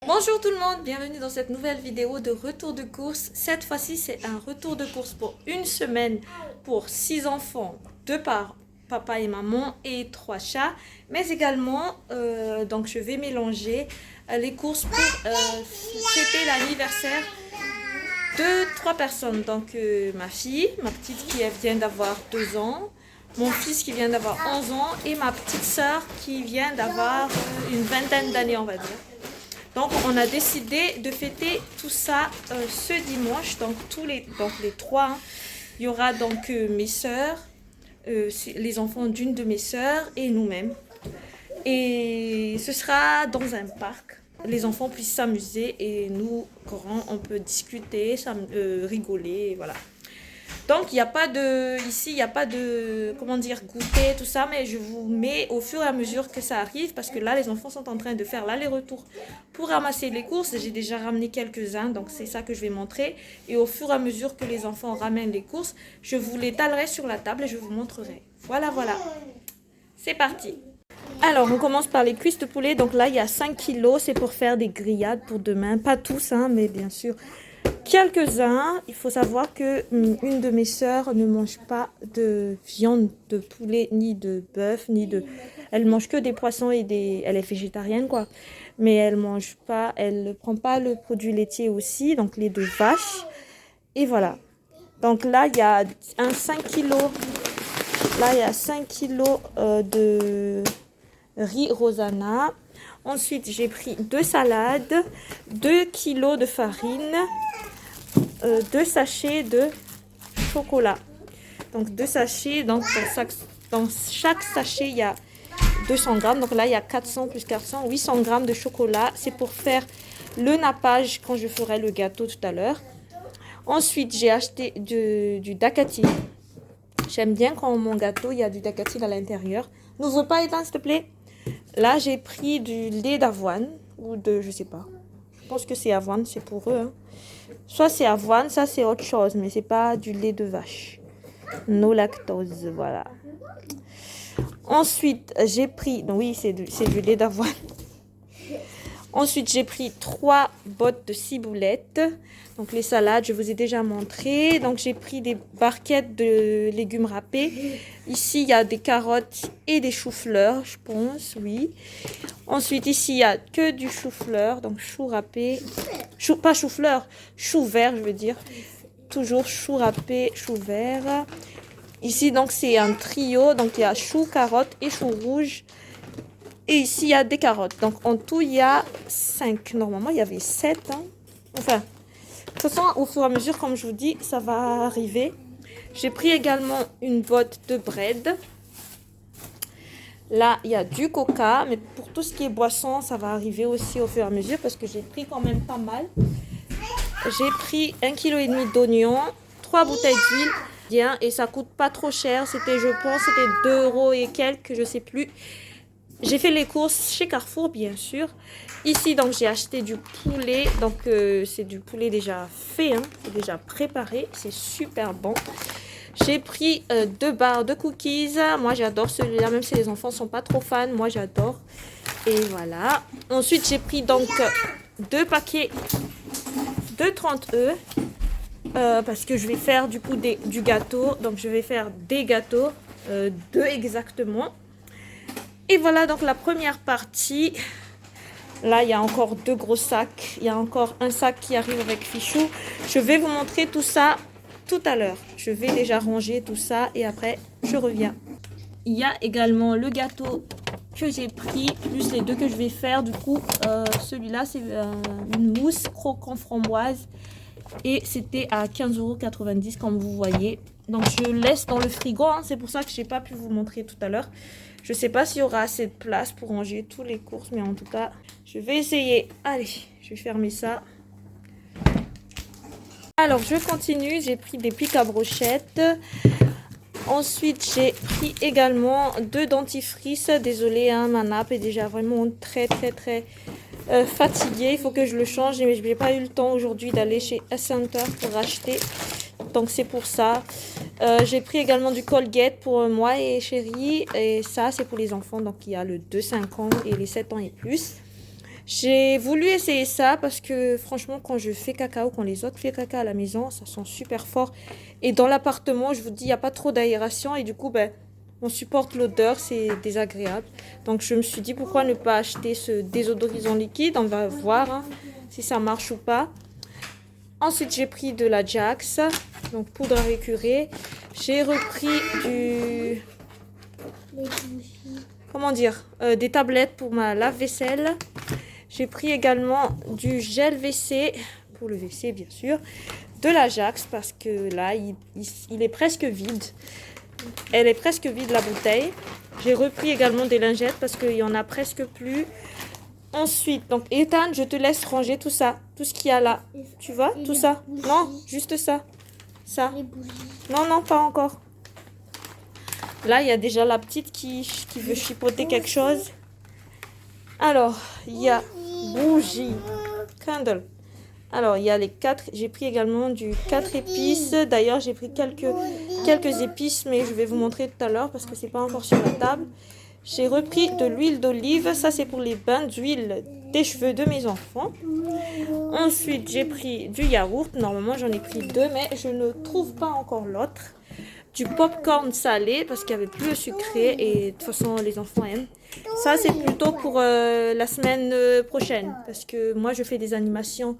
Bonjour tout le monde, bienvenue dans cette nouvelle vidéo de retour de course. Cette fois-ci, c'est un retour de course pour une semaine pour 6 enfants, 2 par papa et maman et 3 chats. Mais également, donc je vais mélanger les courses pour fêter l'anniversaire de 3 personnes. Donc ma fille, ma petite qui vient d'avoir 2 ans, mon fils qui vient d'avoir 11 ans et ma petite sœur qui vient d'avoir une vingtaine d'années, on va dire. Donc, on a décidé de fêter tout ça ce dimanche. Donc, les trois. Hein. Il y aura donc mes sœurs, les enfants d'une de mes sœurs et nous-mêmes. Et ce sera dans un parc. Les enfants puissent s'amuser et nous, grands, on peut discuter, rigoler, voilà. Donc, il n'y a pas de, ici, il n'y a pas de, comment dire, goûter, tout ça, mais je vous mets au fur et à mesure que ça arrive, parce que là, les enfants sont en train de faire l'aller-retour pour ramasser les courses. J'ai déjà ramené quelques-uns, donc c'est ça que je vais montrer. Et au fur et à mesure que les enfants ramènent les courses, je vous l'étalerai sur la table et je vous montrerai. Voilà, voilà. C'est parti. Alors, on commence par les cuisses de poulet. Donc là, il y a 5 kilos, c'est pour faire des grillades pour demain. Pas tous, hein, mais bien sûr. Quelques-uns, il faut savoir que une de mes sœurs ne mange pas de viande de poulet, ni de bœuf, ni de... Elle mange que des poissons et des... Elle est végétarienne, quoi. Mais elle mange pas, elle ne prend pas le produit laitier aussi, donc les deux vaches. Et voilà. Donc là, il y a un 5 kilos. Là, il y a 5 kilos de riz Rosanna. Ensuite, j'ai pris 2 salades, 2 kilos de farine, 2 sachets de chocolat. Donc 2 sachets, donc dans chaque sachet il y a 200 grammes. Donc là il y a 400 plus 400, 800 grammes de chocolat. C'est pour faire le nappage quand je ferai le gâteau tout à l'heure. Ensuite j'ai acheté du dacatine. J'aime bien quand mon gâteau il y a du dacatine à l'intérieur. N'ouvre pas Ethan s'il te plaît. Là j'ai pris du lait d'avoine ou de je sais pas. Je pense que c'est avoine, c'est pour eux. Hein. Soit c'est avoine, ça c'est autre chose, mais c'est pas du lait de vache. No lactose, voilà. Ensuite, j'ai pris, oui, c'est du lait d'avoine. Ensuite, j'ai pris 3 bottes de ciboulettes. Donc les salades, je vous ai déjà montré. Donc j'ai pris des barquettes de légumes râpés. Ici, il y a des carottes et des choux-fleurs, je pense, oui. Ensuite, ici, il y a que du chou-fleur, donc chou râpé. Pas chou-fleur, chou vert, je veux dire. Toujours chou râpé, chou vert. Ici, donc, c'est un trio. Donc, il y a chou, carotte et chou rouge. Et ici, il y a des carottes. Donc, en tout, il y a 5. Normalement, il y avait 7. Hein. Enfin, de toute façon, au fur et à mesure, comme je vous dis, ça va arriver. J'ai pris également une botte de bread. Là, il y a du coca. Mais pour tout ce qui est boisson, ça va arriver aussi au fur et à mesure parce que j'ai pris quand même pas mal. J'ai pris 1,5 kg d'oignons, 3 bouteilles d'huile. Bien, et ça coûte pas trop cher. C'était, je pense, c'était 2 € et quelques, je sais plus. J'ai fait les courses chez Carrefour, bien sûr. Ici, donc, j'ai acheté du poulet. Donc, c'est du poulet déjà fait, hein, déjà préparé. C'est super bon. J'ai pris 2 barres de cookies. Moi, j'adore celui-là, même si les enfants sont pas trop fans. Moi, j'adore. Et voilà. Ensuite, j'ai pris donc 2 paquets de 30 œufs. Parce que je vais faire du coup du gâteau. Donc, je vais faire des gâteaux. 2 exactement. Et voilà donc la première partie. Là, il y a encore 2 gros sacs. Il y a encore un sac qui arrive avec fichou. Je vais vous montrer tout ça tout à l'heure. Je vais déjà ranger tout ça et après, je reviens. Il y a également le gâteau que j'ai pris, plus les 2 que je vais faire. Du coup, celui-là, c'est une mousse croquant framboise. Et c'était à 15,90 € comme vous voyez. Donc, je laisse dans le frigo. Hein. C'est pour ça que je n'ai pas pu vous montrer tout à l'heure. Je ne sais pas s'il y aura assez de place pour ranger tous les courses. Mais en tout cas, je vais essayer. Allez, je vais fermer ça. Alors, je continue. J'ai pris des pics à brochettes. Ensuite, j'ai pris également 2 dentifrices. Désolée, hein, ma nappe est déjà vraiment très fatiguée. Il faut que je le change. Mais je n'ai pas eu le temps aujourd'hui d'aller chez Center pour acheter. Donc, c'est pour ça. J'ai pris également du Colgate pour moi et chérie. Et ça, c'est pour les enfants. Donc, il y a le 2-5 ans et les 7 ans et plus. J'ai voulu essayer ça parce que franchement, quand je fais caca ou quand les autres font caca à la maison, ça sent super fort. Et dans l'appartement, je vous dis, il n'y a pas trop d'aération et du coup, ben, on supporte l'odeur, c'est désagréable. Donc je me suis dit, pourquoi ne pas acheter ce désodorisant liquide? On va voir hein, si ça marche ou pas. Ensuite, j'ai pris de la Jax, donc poudre à récurer. J'ai repris du... Comment dire, des tablettes pour ma lave-vaisselle. J'ai pris également du gel WC, pour le WC bien sûr, de l'Ajax parce que là, il est presque vide. Elle est presque vide la bouteille. J'ai repris également des lingettes parce qu'il n'y en a presque plus. Ensuite, donc Ethan, je te laisse ranger tout ça, tout ce qu'il y a là. Tu vois, tout ça. Non, juste ça. Ça. Non, non, pas encore. Là, il y a déjà la petite qui veut chipoter quelque chose. Alors, il y a bougie, candle. Alors, il y a les 4. J'ai pris également du 4 épices. D'ailleurs, j'ai pris quelques épices, mais je vais vous montrer tout à l'heure parce que c'est pas encore sur la table. J'ai repris de l'huile d'olive. Ça, c'est pour les bains d'huile des cheveux de mes enfants. Ensuite, j'ai pris du yaourt. Normalement, j'en ai pris 2, mais je ne trouve pas encore l'autre. Du popcorn salé parce qu'il n'y avait plus le sucré et de toute façon les enfants aiment. Ça c'est plutôt pour la semaine prochaine parce que moi je fais des animations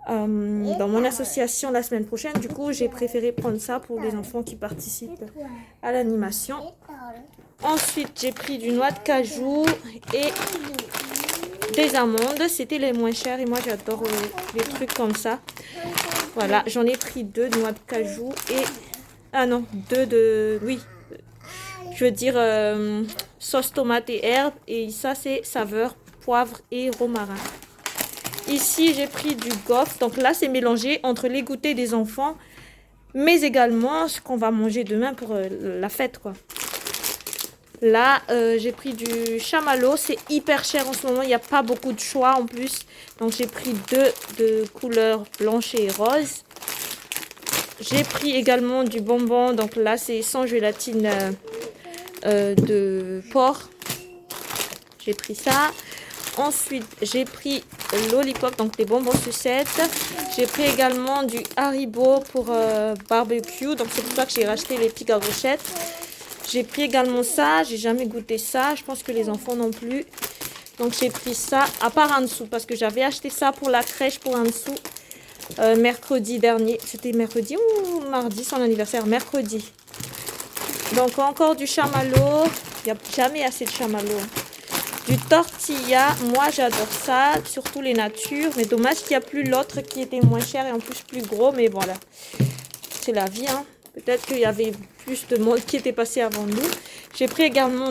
dans mon association la semaine prochaine. Du coup j'ai préféré prendre ça pour les enfants qui participent à l'animation. Ensuite j'ai pris du noix de cajou et des amandes. C'était les moins chers et moi j'adore les trucs comme ça. Voilà, j'en ai pris 2 de noix de cajou et... Ah non, 2 de... Oui, je veux dire sauce tomate et herbe. Et ça, c'est saveur poivre et romarin. Ici, j'ai pris du gaufre. Donc là, c'est mélangé entre les goûters des enfants, mais également ce qu'on va manger demain pour la fête, quoi. Là, j'ai pris du chamallow. C'est hyper cher en ce moment. Il n'y a pas beaucoup de choix en plus. Donc, j'ai pris 2 de couleur blanche et rose. J'ai pris également du bonbon, donc là c'est sans gélatine de porc. J'ai pris ça. Ensuite j'ai pris lollipop, donc des bonbons sucettes. J'ai pris également du Haribo pour barbecue, donc c'est pour ça que j'ai racheté les pics à brochettes. J'ai pris également ça, j'ai jamais goûté ça, je pense que les enfants non plus. Donc j'ai pris ça, à part en dessous, parce que j'avais acheté ça pour la crèche pour en dessous. Mercredi dernier, c'était mercredi ou mardi son anniversaire, mercredi. Donc encore du chamallow, il n'y a jamais assez de chamallow. Du tortilla, moi j'adore ça, surtout les natures, mais dommage qu'il n'y a plus l'autre qui était moins cher et en plus plus gros, mais voilà, c'est la vie hein. Peut-être qu'il y avait plus de monde qui était passé avant nous. J'ai pris également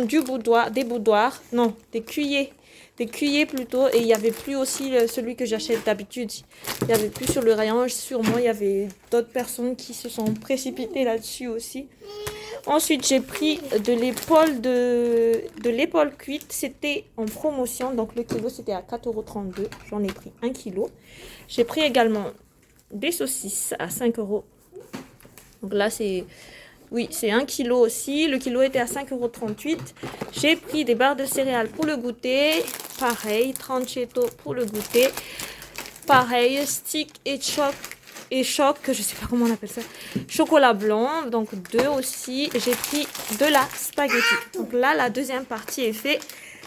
des cuillers plutôt, et il n'y avait plus aussi celui que j'achète d'habitude. Il n'y avait plus sur le rayon, sûrement il y avait d'autres personnes qui se sont précipitées là-dessus aussi. Ensuite j'ai pris de l'épaule cuite, c'était en promotion, donc le kilo c'était à 4,32 €, j'en ai pris 1 kg. J'ai pris également des saucisses à 5 €. Donc là c'est... Oui, c'est 1 kg aussi. Le kilo était à 5,38 €. J'ai pris des barres de céréales pour le goûter. Pareil, Tranchetto pour le goûter. Pareil, stick et choc, je sais pas comment on appelle ça. Chocolat blanc, donc 2 aussi. J'ai pris de la spaghetti. Donc là, la deuxième partie est faite.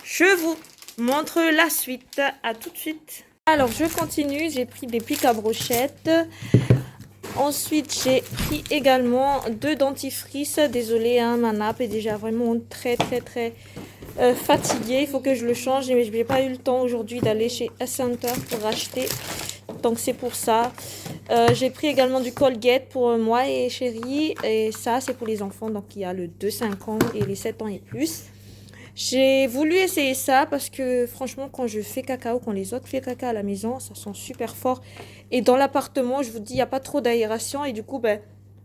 Je vous montre la suite. À tout de suite. Alors, je continue. J'ai pris des pics à brochettes. Ensuite, j'ai pris également 2 dentifrices. Désolée, hein, ma nappe est déjà vraiment très fatiguée. Il faut que je le change, mais je n'ai pas eu le temps aujourd'hui d'aller chez S-Center pour acheter. Donc, c'est pour ça. J'ai pris également du Colgate pour moi et chérie. Et ça, c'est pour les enfants. Donc, il y a le 2-5 ans et les 7 ans et plus. J'ai voulu essayer ça parce que franchement quand je fais caca ou quand les autres font caca à la maison, ça sent super fort. Et dans l'appartement, je vous dis, il n'y a pas trop d'aération et du coup, ben,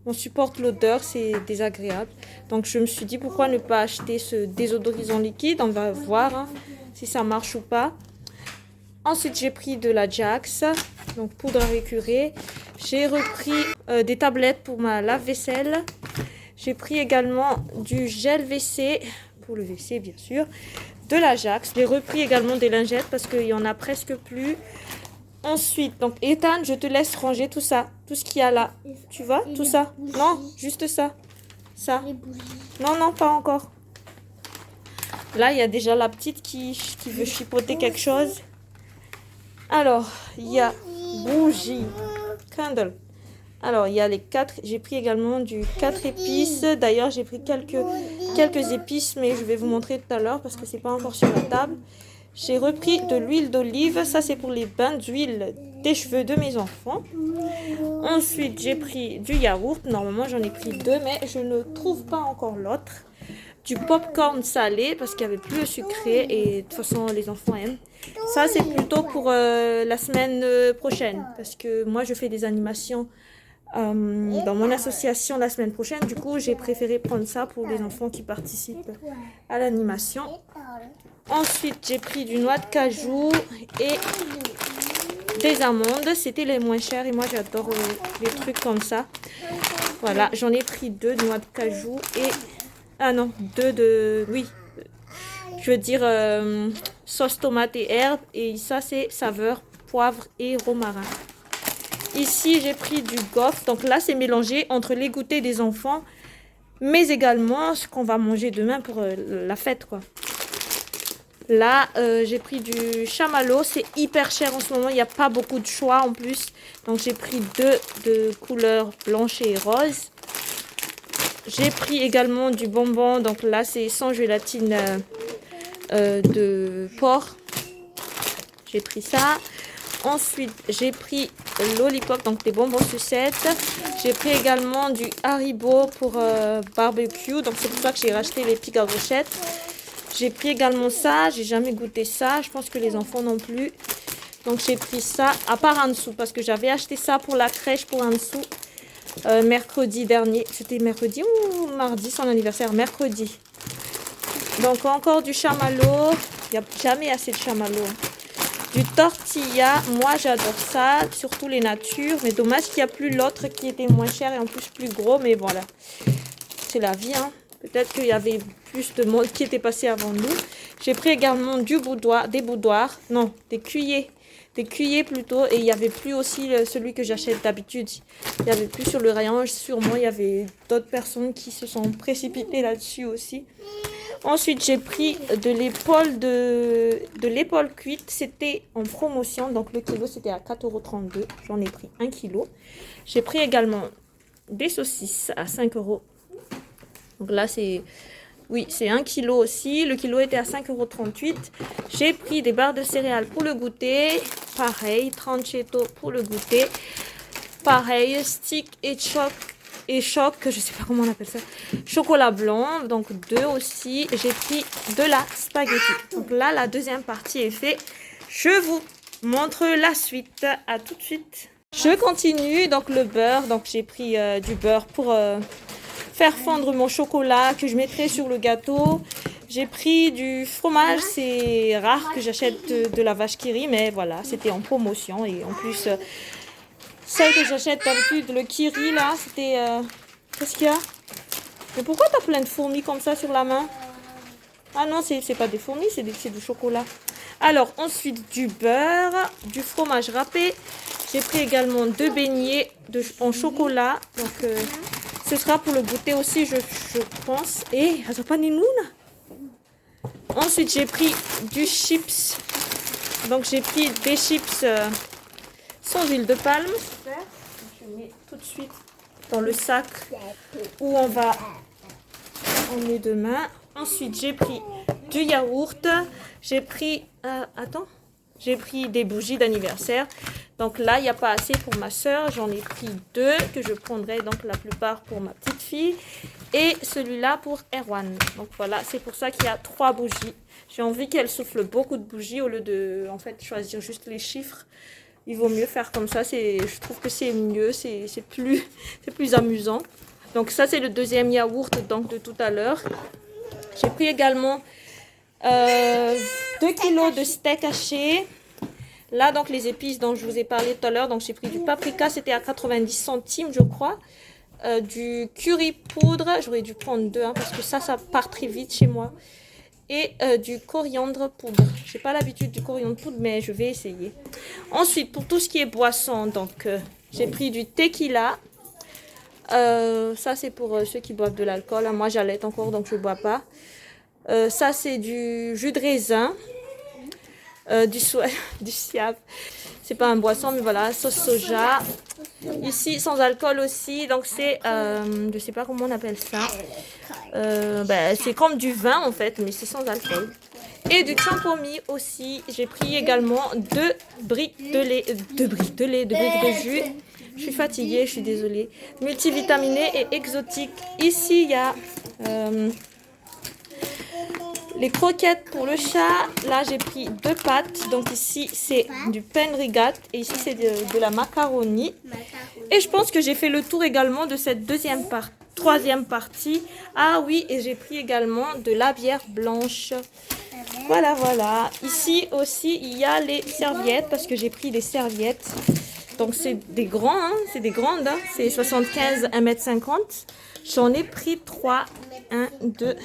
on supporte l'odeur, c'est désagréable. Donc je me suis dit, pourquoi ne pas acheter ce désodorisant liquide? On va voir hein, si ça marche ou pas. Ensuite, j'ai pris de la Jax, donc poudre à récurer. J'ai repris des tablettes pour ma lave-vaisselle. J'ai pris également du gel WC, pour le WC bien sûr, de l'Ajax. J'ai repris également des lingettes parce qu'il y en a presque plus. Ensuite, donc Ethan, je te laisse ranger tout ça, tout ce qu'il y a là. Tu vois, tout ça. Non, juste ça. Ça. Non, non, pas encore. Là, il y a déjà la petite qui veut chipoter quelque chose. Alors, il y a bougie, candle. Alors, il y a les 4. J'ai pris également du 4 épices. D'ailleurs, j'ai pris quelques épices, mais je vais vous montrer tout à l'heure parce que c'est pas encore sur la table. J'ai repris de l'huile d'olive. Ça, c'est pour les bains d'huile des cheveux de mes enfants. Ensuite, j'ai pris du yaourt. Normalement, j'en ai pris 2, mais je ne trouve pas encore l'autre. Du popcorn salé parce qu'il n'y avait plus le sucré et de toute façon, les enfants aiment. Ça, c'est plutôt pour la semaine prochaine parce que moi, je fais des animations dans mon association la semaine prochaine. Du coup, j'ai préféré prendre ça pour les enfants qui participent à l'animation. Ensuite, j'ai pris du noix de cajou et des amandes. C'était les moins chers et moi, j'adore les trucs comme ça. Voilà, j'en ai pris 2 de noix de cajou et... Ah non, 2 de... Oui, je veux dire sauce tomate et herbe. Et ça, c'est saveur poivre et romarin. Ici, j'ai pris du gaufre. Donc là, c'est mélangé entre les goûters des enfants, mais également ce qu'on va manger demain pour la fête, quoi. Là, j'ai pris du chamallow. C'est hyper cher en ce moment. Il n'y a pas beaucoup de choix en plus. Donc, j'ai pris 2 de couleur blanche et rose. J'ai pris également du bonbon. Donc là, c'est sans gélatine de porc. J'ai pris ça. Ensuite, j'ai pris lollipop, donc des bonbons sucettes. J'ai pris également du Haribo pour barbecue. Donc c'est pour ça que j'ai racheté les pics à brochettes. J'ai pris également ça. J'ai jamais goûté ça. Je pense que les enfants non plus. Donc j'ai pris ça, à part en dessous, parce que j'avais acheté ça pour la crèche pour en dessous. Mercredi dernier. C'était mercredi ou mardi son anniversaire? Mercredi. Donc encore du chamallow. Il n'y a jamais assez de chamallow. Du tortilla. Moi j'adore ça. Surtout les natures. Mais dommage qu'il n'y a plus l'autre qui était moins cher et en plus plus gros. Mais voilà. C'est la vie. Hein. Peut-être qu'il y avait plus de monde qui était passé avant nous. J'ai pris également des boudoirs. Non, des cuillers. Des cuillers plutôt, et il n'y avait plus aussi celui que j'achète d'habitude. Il n'y avait plus sur le rayon, sûrement il y avait d'autres personnes qui se sont précipitées là-dessus aussi. Ensuite j'ai pris de l'épaule cuite, c'était en promotion, donc le kilo c'était à 4,32 €, j'en ai pris 1 kg. J'ai pris également des saucisses à 5 €, donc là c'est... Oui, c'est 1 kg aussi. Le kilo était à 5,38 €. J'ai pris des barres de céréales pour le goûter. Pareil, Tranchetto pour le goûter. Pareil, stick et choc, je sais pas comment on appelle ça. Chocolat blanc, donc 2 aussi. J'ai pris de la spaghetti. Donc là, la deuxième partie est faite. Je vous montre la suite. À tout de suite. Je continue, donc le beurre. Donc j'ai pris du beurre pour... faire fondre mon chocolat que je mettrai sur le gâteau. J'ai pris du fromage, c'est rare que j'achète de la vache qui rit, mais voilà, c'était en promotion. Et en plus, celle que j'achète d'habitude, le kiri là, c'était... Qu'est-ce qu'il y a? Mais pourquoi t'as plein de fourmis comme ça sur la main? Ah non, c'est pas des fourmis, c'est du chocolat. Alors, ensuite, du beurre, du fromage râpé. J'ai pris également 2 beignets en chocolat. Donc... ce sera pour le goûter aussi, je pense. Et ensuite, j'ai pris du chips. Donc, j'ai pris des chips sans huile de palme. Je mets tout de suite dans le sac où on va emmener demain. Ensuite, j'ai pris du yaourt. J'ai pris... j'ai pris des bougies d'anniversaire. Donc là, il n'y a pas assez pour ma soeur. J'en ai pris 2 que je prendrai donc la plupart pour ma petite fille. Et celui-là pour Erwan. Donc voilà, c'est pour ça qu'il y a 3 bougies. J'ai envie qu'elle souffle beaucoup de bougies au lieu de en fait choisir juste les chiffres. Il vaut mieux faire comme ça. Je trouve que c'est mieux, c'est plus amusant. Donc ça, c'est le deuxième yaourt donc, de tout à l'heure. J'ai pris également 2 kilos de steak haché. Là, donc, les épices dont je vous ai parlé tout à l'heure. Donc, j'ai pris du paprika, c'était à 90 centimes, je crois. Du curry poudre, j'aurais dû prendre 2, hein, parce que ça part très vite chez moi. et du coriandre poudre. Je n'ai pas l'habitude du coriandre poudre, mais je vais essayer. Ensuite, pour tout ce qui est boisson, donc j'ai pris du tequila. Ça, c'est pour ceux qui boivent de l'alcool. Moi, j'allaite encore, donc je ne bois pas. Ça, c'est du jus de raisin. Du siap. C'est pas un boisson, mais voilà, sauce soja. Ici, sans alcool aussi, donc c'est, je sais pas comment on appelle ça. C'est comme du vin en fait, mais c'est sans alcool. Et du champomis aussi. J'ai pris également deux briques de jus. Je suis fatiguée, je suis désolée. Multivitaminé et exotique. Ici, il y a les croquettes pour le chat. Là, j'ai pris 2 pâtes. Donc ici, c'est du pain rigat. Et ici, c'est de la macaroni. Et je pense que j'ai fait le tour également de cette troisième partie. Ah oui, et j'ai pris également de la bière blanche. Voilà, voilà. Ici aussi, il y a les serviettes. Parce que j'ai pris des serviettes. Donc, c'est des grands, hein, c'est des grandes. Hein. C'est 75, 1,50 m. J'en ai pris 3. 1, 2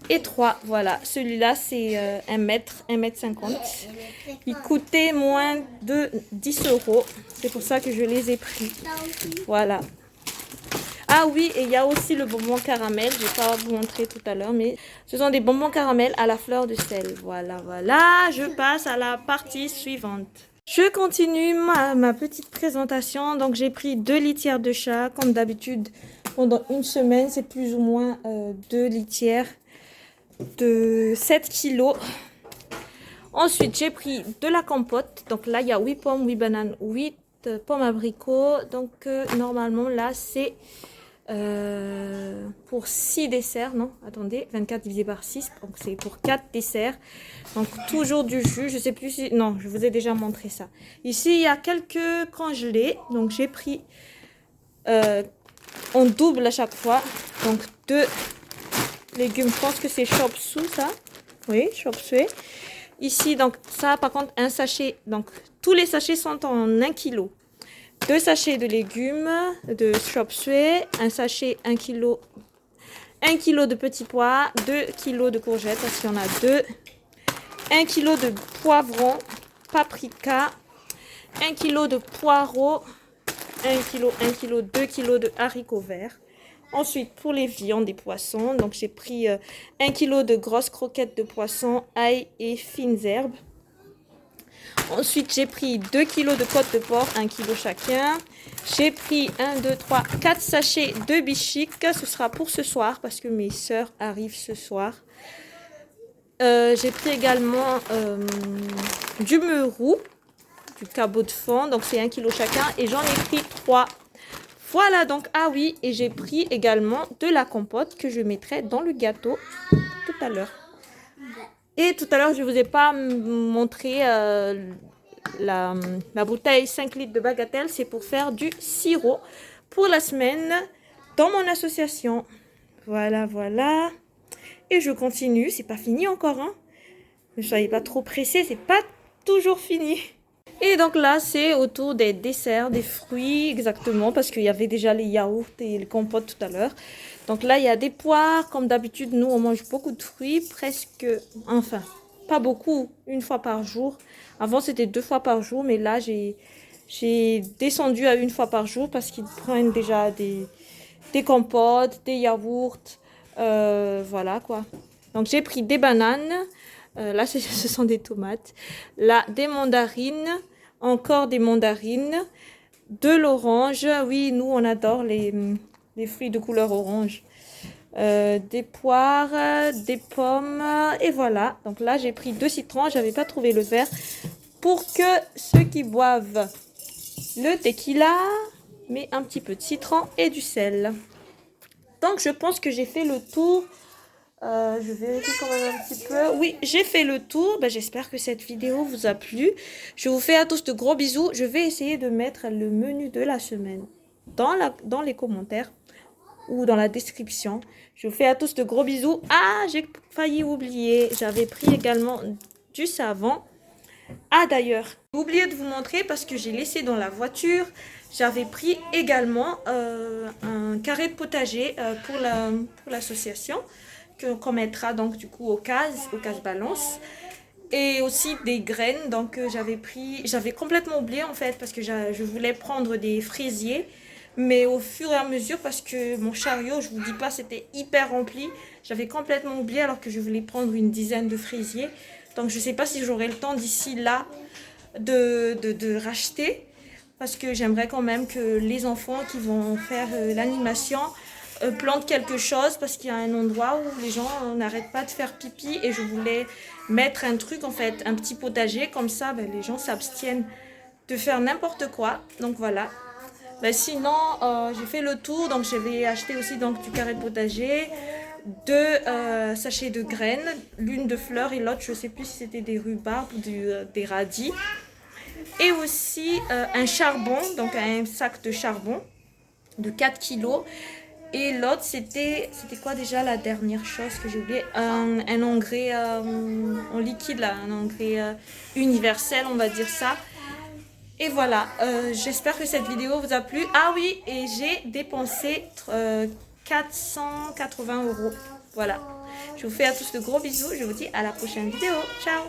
et 3, voilà. Celui-là, c'est 1 mètre, 1,50 m. Il coûtait moins de 10 €. C'est pour ça que je les ai pris. Voilà. Ah oui, et il y a aussi le bonbon caramel. Je ne vais pas vous montrer tout à l'heure, mais ce sont des bonbons caramel à la fleur de sel. Voilà, voilà. Je passe à la partie suivante. Je continue ma petite présentation. Donc, j'ai pris 2 litières de chat. Comme d'habitude, pendant une semaine, c'est plus ou moins 2 litières de 7 kilos. Ensuite, j'ai pris de la compote. Donc là, il y a 8 pommes, 8 bananes, 8 pommes abricots. Donc, normalement, là, c'est pour 6 desserts. Non, attendez, 24 divisé par 6. Donc, c'est pour 4 desserts. Donc, toujours du jus. Je sais plus si... Non, je vous ai déjà montré ça. Ici, il y a quelques congelés. Donc, j'ai pris... on double à chaque fois. Donc, 2 légumes. Je pense que c'est chop suey, ça. Oui, chop suey. Ici, donc, ça, par contre, un sachet. Donc, tous les sachets sont en 1 kg. 2 sachets de légumes de chop suey. Un sachet, 1 kg. 1 kg de petits pois. 2 kg de courgettes, parce qu'il y en a 2. 1 kg de poivrons, paprika. 1 kg de poireaux. 1 kg, 2 kg de haricots verts. Ensuite, pour les viandes et poissons, donc j'ai pris 1 kg de grosses croquettes de poisson, ail et fines herbes. Ensuite, j'ai pris 2 kg de côtes de porc, 1 kg chacun. J'ai pris 1, 2, 3, 4 sachets de bichic. Ce sera pour ce soir parce que mes soeurs arrivent ce soir. J'ai pris également du meurou, du cabot de fond, donc c'est 1 kg chacun. Et j'en ai pris 3. Voilà, donc, ah oui, et j'ai pris également de la compote que je mettrai dans le gâteau tout à l'heure. Et tout à l'heure, je ne vous ai pas montré la bouteille 5 litres de bagatelle. C'est pour faire du sirop pour la semaine dans mon association. Voilà, voilà. Et je continue, c'est pas fini encore, hein. Ne soyez pas trop pressés, c'est pas toujours fini. Et donc là, c'est autour des desserts, des fruits, exactement, parce qu'il y avait déjà les yaourts et les compotes tout à l'heure. Donc là, il y a des poires. Comme d'habitude, nous, on mange beaucoup de fruits, presque, enfin, pas beaucoup, 1 fois par jour. Avant, c'était 2 fois par jour, mais là, j'ai descendu à 1 fois par jour parce qu'ils prennent déjà des compotes, des yaourts, voilà quoi. Donc, j'ai pris des bananes. Là, ce sont des tomates. Là, des mandarines. Encore des mandarines. De l'orange. Oui, nous, on adore les fruits de couleur orange. Des poires, des pommes. Et voilà. Donc là, j'ai pris 2 citrons. Je n'avais pas trouvé le vert. Pour que ceux qui boivent le tequila, mais un petit peu de citron et du sel. Donc, je pense que j'ai fait le tour. Je vérifie quand même un petit peu. Oui, j'ai fait le tour. J'espère que cette vidéo vous a plu. Je vous fais à tous de gros bisous. Je vais essayer de mettre le menu de la semaine dans les commentaires ou dans la description. Je vous fais à tous de gros bisous. Ah, j'ai failli oublier. J'avais pris également du savon. Ah, d'ailleurs, j'ai oublié de vous montrer parce que j'ai laissé dans la voiture. J'avais pris également un carré de potager pour l'association. qu'on mettra donc du coup au casse-balance. Et aussi des graines, donc j'avais complètement oublié en fait parce que je voulais prendre des fraisiers. Mais au fur et à mesure, parce que mon chariot, je vous dis pas, c'était hyper rempli. J'avais complètement oublié alors que je voulais prendre une dizaine de fraisiers. Donc je sais pas si j'aurai le temps d'ici là de racheter. Parce que j'aimerais quand même que les enfants qui vont faire l'animation plantent quelque chose. Parce qu'il y a un endroit où les gens n'arrêtent pas de faire pipi. Et je voulais mettre un truc en fait, un petit potager. Comme ça, ben, les gens s'abstiennent de faire n'importe quoi. Donc voilà. Ben, sinon, j'ai fait le tour. Donc j'avais acheté aussi donc, du carré de potager. 2 sachets de graines. L'une de fleurs et l'autre, je ne sais plus si c'était des rhubarbes ou des radis. Et aussi un charbon, donc un sac de charbon de 4 kilos. Et l'autre, c'était quoi déjà la dernière chose que j'ai oublié? Un engrais en liquide, là, un engrais universel, on va dire ça. Et voilà, j'espère que cette vidéo vous a plu. Ah oui, et j'ai dépensé 480 €. Voilà, je vous fais à tous de gros bisous. Je vous dis à la prochaine vidéo. Ciao!